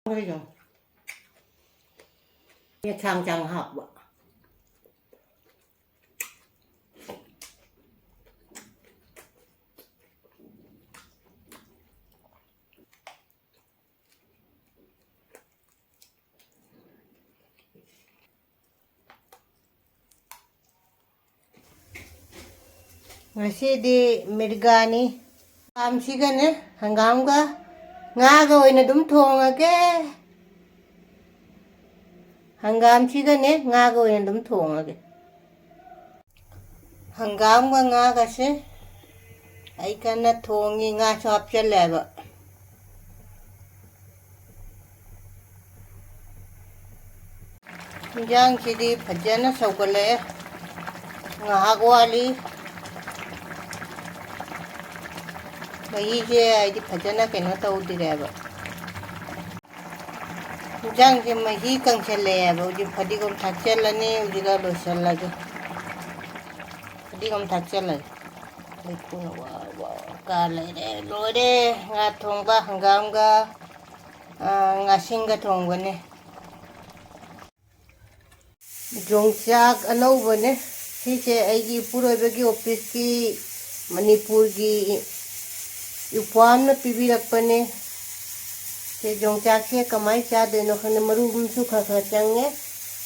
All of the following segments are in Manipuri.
cái gì nghe sang chẳng học ạ ngasidi mirgani amsigane hangamga ngaga oina dum thongage hangamsigane ngaga oina dum thongage hangamga ngaga se ai kana thongi nga chop chaleba jang chidi phajana sogale ngahak wali ꯃꯍꯤꯁꯦ ꯍꯥꯏꯗꯤ ꯐꯖꯅ ꯀꯩꯅꯣ ꯇꯧꯗ꯭ꯔꯦꯕ ꯏꯟꯖꯥꯡꯁꯦ ꯃꯍꯤ ꯀꯪꯁꯜꯂꯛꯑꯦꯕ ꯍꯧꯖꯤꯛ ꯐꯗꯤꯒꯣꯝ ꯊꯥꯛꯆꯜꯂꯅꯤ ꯍꯧꯖꯤꯛꯀ ꯂꯣꯏꯁꯜꯂꯒꯦ ꯐꯗꯤꯒꯣꯝ ꯊꯥꯛꯆꯜꯂꯒꯦ ꯂꯩꯈꯣꯅ ꯋꯥ ꯀꯥ ꯂꯩꯔꯦ ꯂꯣꯏꯔꯦ ꯉꯥ ꯊꯣꯡꯕ ꯍꯪꯒꯥꯝꯒ ꯉꯥꯁꯤꯡꯒ ꯊꯣꯡꯕꯅꯦ ꯌꯣꯡꯆꯥꯛ ꯑꯅꯧꯕꯅꯦ ꯁꯤꯁꯦ ꯑꯩꯒꯤ ꯏꯄꯨꯔꯣꯏꯕꯒꯤ ꯑꯣꯐꯤꯁꯀꯤ ꯃꯅꯤꯄꯨꯔꯒꯤ ꯏꯄ꯭ꯋꯥꯝꯅ ꯄꯤꯕꯤꯔꯛꯄꯅꯦ ꯁꯤ ꯌꯣꯡꯆꯥꯛꯁꯦ ꯀꯃꯥꯏ ꯆꯥꯗꯣꯏꯅꯣ ꯈꯪꯗꯦ ꯃꯔꯨꯝꯁꯨ ꯈꯔ ꯈꯔ ꯆꯪꯉꯦ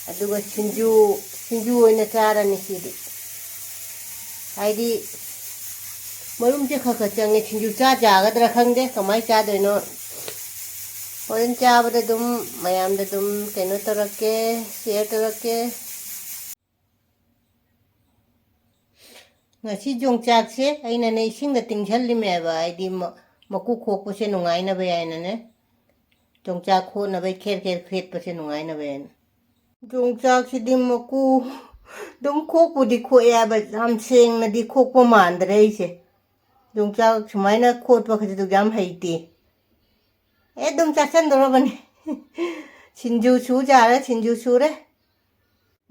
ꯑꯗꯨꯒ ꯁꯤꯡꯖꯨ ꯑꯣꯏꯅ ꯆꯥꯔꯅꯤ ꯁꯤꯗꯤ ꯍꯥꯏꯗꯤ ꯃꯔꯨꯝꯁꯦ ꯈꯔ ꯈꯔ ꯆꯪꯉꯦ ꯁꯤꯡꯖꯨ ꯆꯥꯒꯗ꯭ꯔꯥ ꯈꯪꯗꯦ ꯀꯃꯥꯏ ꯆꯥꯗꯣꯏꯅꯣ ꯍꯣꯔꯦꯟ ꯆꯥꯕꯗ ꯑꯗꯨꯝ ꯃꯌꯥꯝꯗ ꯑꯗꯨꯝ ꯀꯩꯅꯣ ꯇꯧꯔꯛꯀꯦ ꯁꯤꯌꯔ ꯇꯧꯔꯛꯀꯦ ngasi yongchakse aina ne isingda tingsallimeba haidi maku khokpase nungainaba yainane yongchak khonaba kher khetpase nungainaba yaina yongchak sidi maku dum khokpudi khoyaba yam sengnadi khokpa mandre ise yongchak sumaina khotpa khadi yam haiti dum chasandorobani sinju su jara sinju sure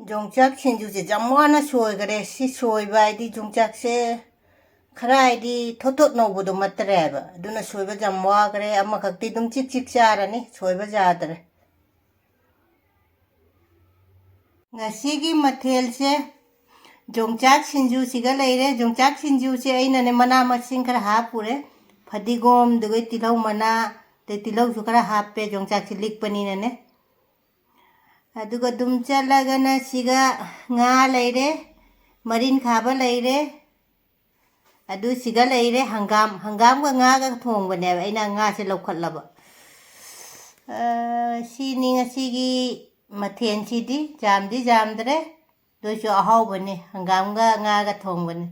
yongchak sinjuse jamwana soigare si soiba haidi yongchakse khara haidi thothot nobdo matreba aduna soiba jamwagare amakhakti dum chik charani soiba jadare ngasigi mathelse yongchak sinju siga leire yongchak sinju se aina ne mana masing khara hapure phadigom dugoi tilau mana te tilau su khara happe yongchak si likpani ne aduga dum chalagana siga nga leire marin khaba leire adu siga leire hangam ga nga ga thongbane aina nga se lokhatlaba sini ngasigi mathen sidi jamdre doisu ahawbane hangam ga nga ga thongbane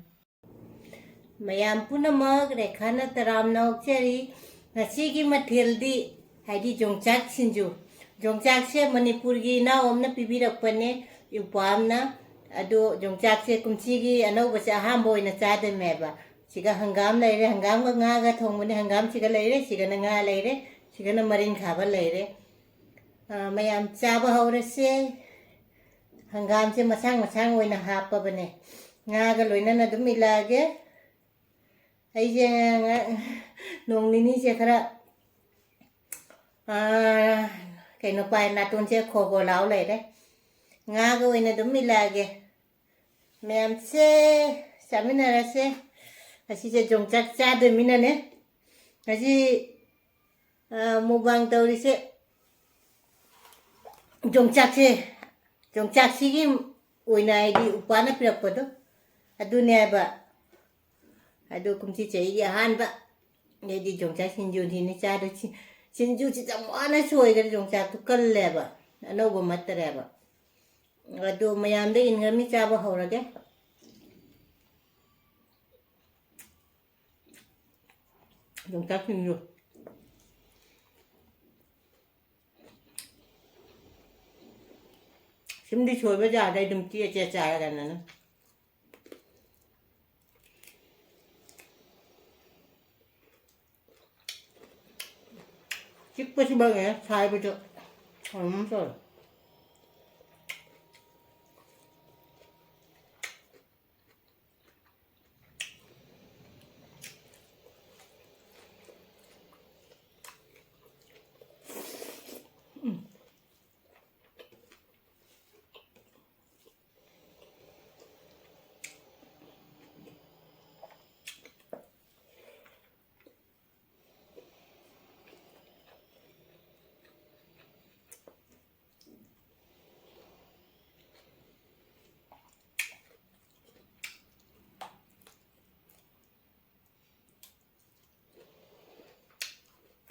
mayam punamak rekhana taram naukcheri ngasigi matheldi haidi yongchak sinju yongchak se manipur gi na omna pibirakpane upamna ado yongchak se kumchi gi anauba se ahamba oina chadameba siga hangam leire hangam ga nga ga thongmane hangam siga leire siga na nga leire siga na marin khaba leire mayam chaba haurase hangam se masang oina hapabane nga ga loina na dum ilage aije nong nini se khara kaino pai naton che khogo lao le de nga go ina dum milage mem se saminara se asi se yongchak cha de minane asi mubang tauri se yongchak sigi oina idi upana pirakpodo adune ba adu kumchi chei gi hanba nedi yongchak sinju ni cha do sinju chi jamwana soigare yongchak tu kalleba anoba matreba adu mayamde ingami chaba horage yongchak sinju simdi soiba jada dum chi che cha ganana 찍듯이 먹어요. 잘 보죠. 엄청.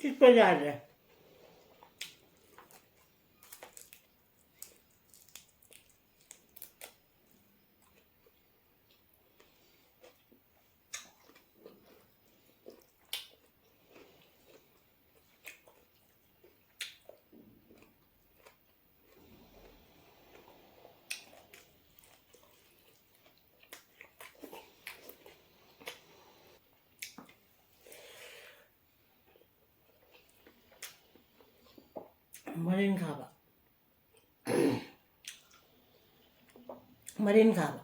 Şüphelerle. Marin khaba. Marin khaba.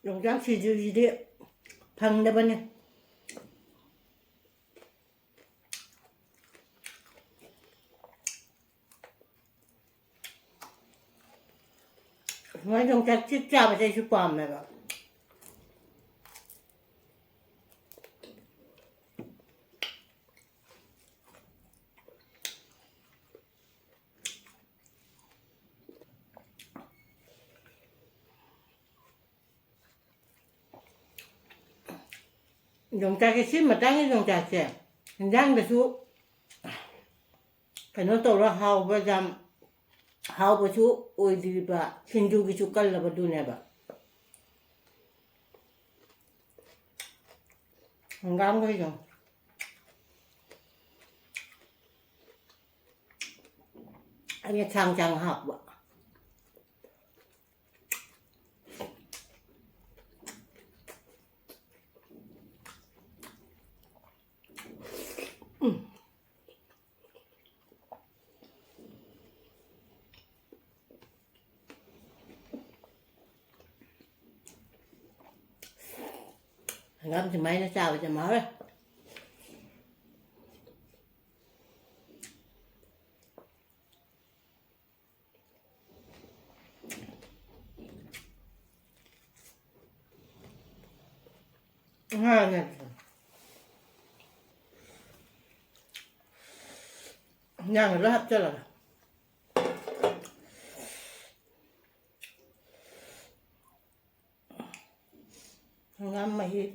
Long chắc chỉ gì đấy. Thằng đó bên này. Nói long chắc chích cha mà chạy chụp bom này bảo. Dùng cha cái xíu mà trắng cái dùng cha xẻ răng được chú cái nó tổ là hào và dầm hào và chú ôi đi bà xin chú cái chú cân là bà đu nè bà không gắm cái dùng anh ấy chẳng học bà ngắm thì mấy nó sao cho máu đấy nè nhang nó hấp cho là ngắm mày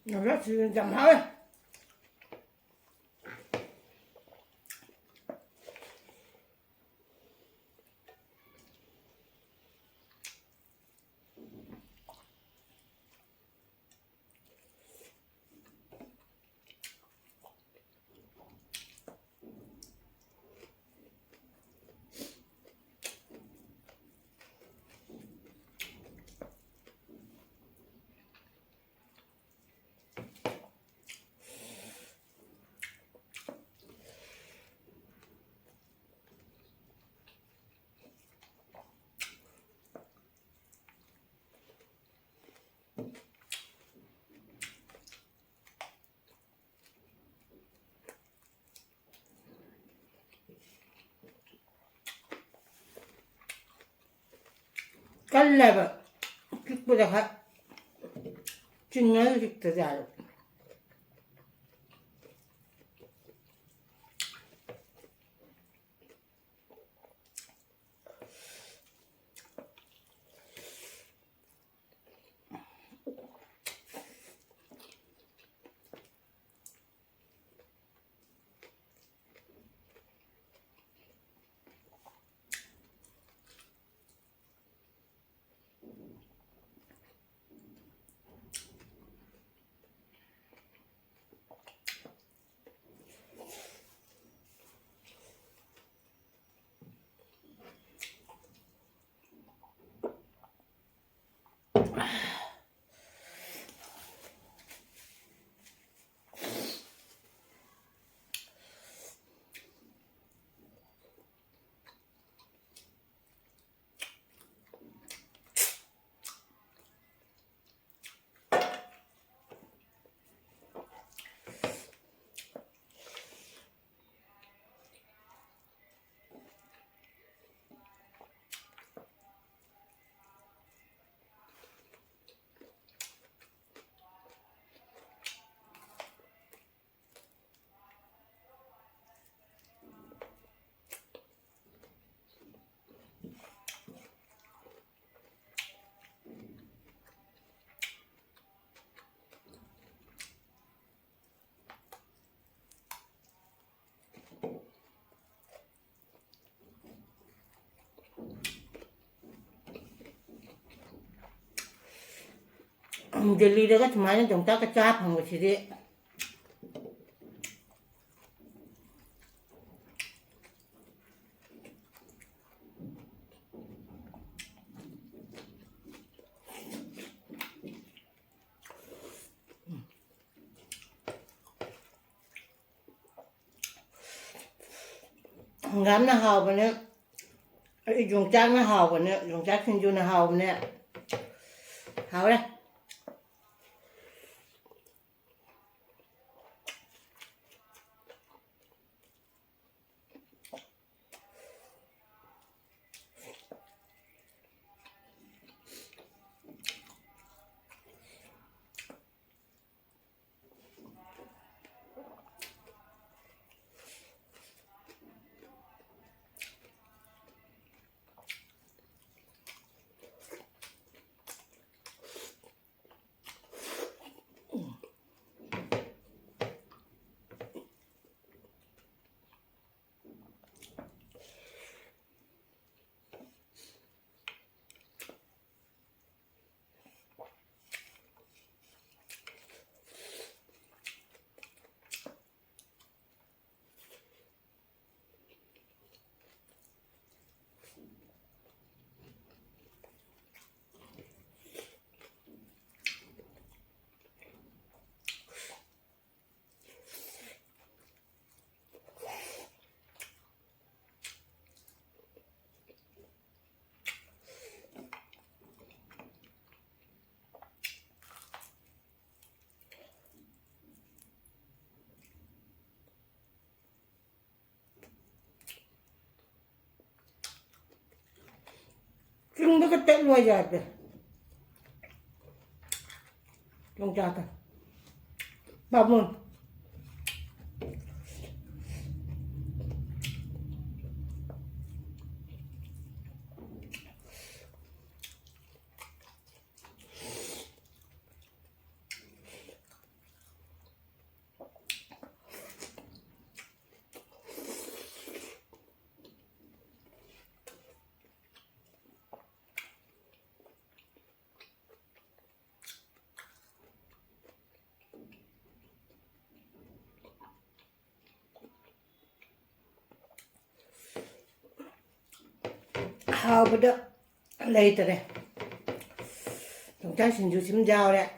nó rất là chậm thôi 깔래봐 킥보다 찡나요 킥보다 잘 델리다가 주말에 좀 따가 짭한 것이지. Ngắm nó hào bên nữa, dùng trắng nó hào bên nữa, dùng trắng xin vô nó hào bên nữa, hào đây. Chúng nó tết ngoài giờ rồi, trong cha thôi, bao môn. Hào bữa đó lấy từ đây, chúng ta xin chú xin chào đấy.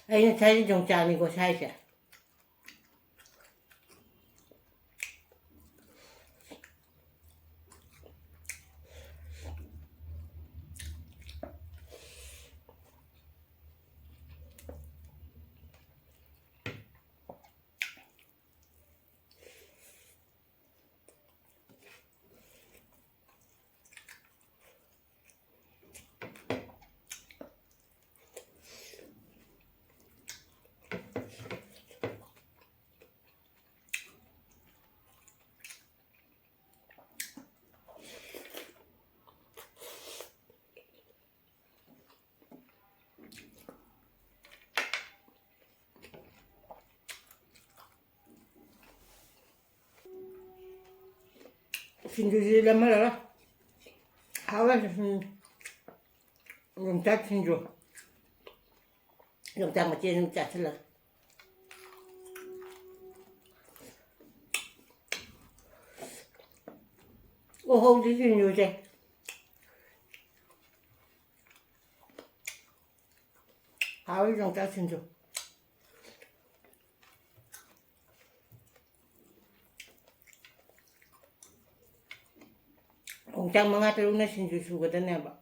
Anh thấy trong trà này có sai chưa? Xin chú gì làm đó, hào là dùng chát xin chú, dùng chát mà chơi dùng chát là, ô hô chứ xin chú chơi, hào dùng chát xin chú. Kung tiyang mga tulong na sinsusugat na ba?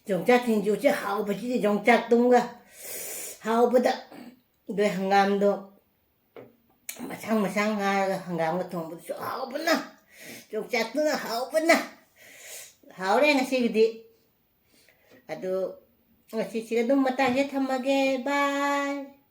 ꯌꯣꯡꯆꯥꯛ ꯁꯤꯡꯖꯨꯁꯦ ꯍꯥꯎꯕꯁꯤꯗꯤ ꯌꯣꯡꯆꯥꯛꯇꯨꯝꯒ ꯍꯥꯎꯕꯗ ꯑꯗꯨꯏ ꯍꯪꯒꯥꯝꯗꯣ ꯃꯁꯥꯡ ꯃꯁꯥꯡ ꯉꯥꯔꯒ ꯍꯪꯒꯥꯝꯒ ꯊꯣꯡꯕꯗꯨꯁꯨ ꯍꯥꯎꯕꯅ ꯌꯣꯡꯆꯥꯛꯇꯨꯅ ꯍꯥꯎꯕꯅ ꯍꯥꯎꯔꯦ ꯉꯁꯤꯒꯤꯗꯤ ꯑꯗꯨ ꯉꯁꯤꯁꯤꯒ ꯑꯗꯨꯝ ꯃꯇꯥꯡꯁꯦ ꯊꯝꯃꯒꯦ ꯕꯥꯏ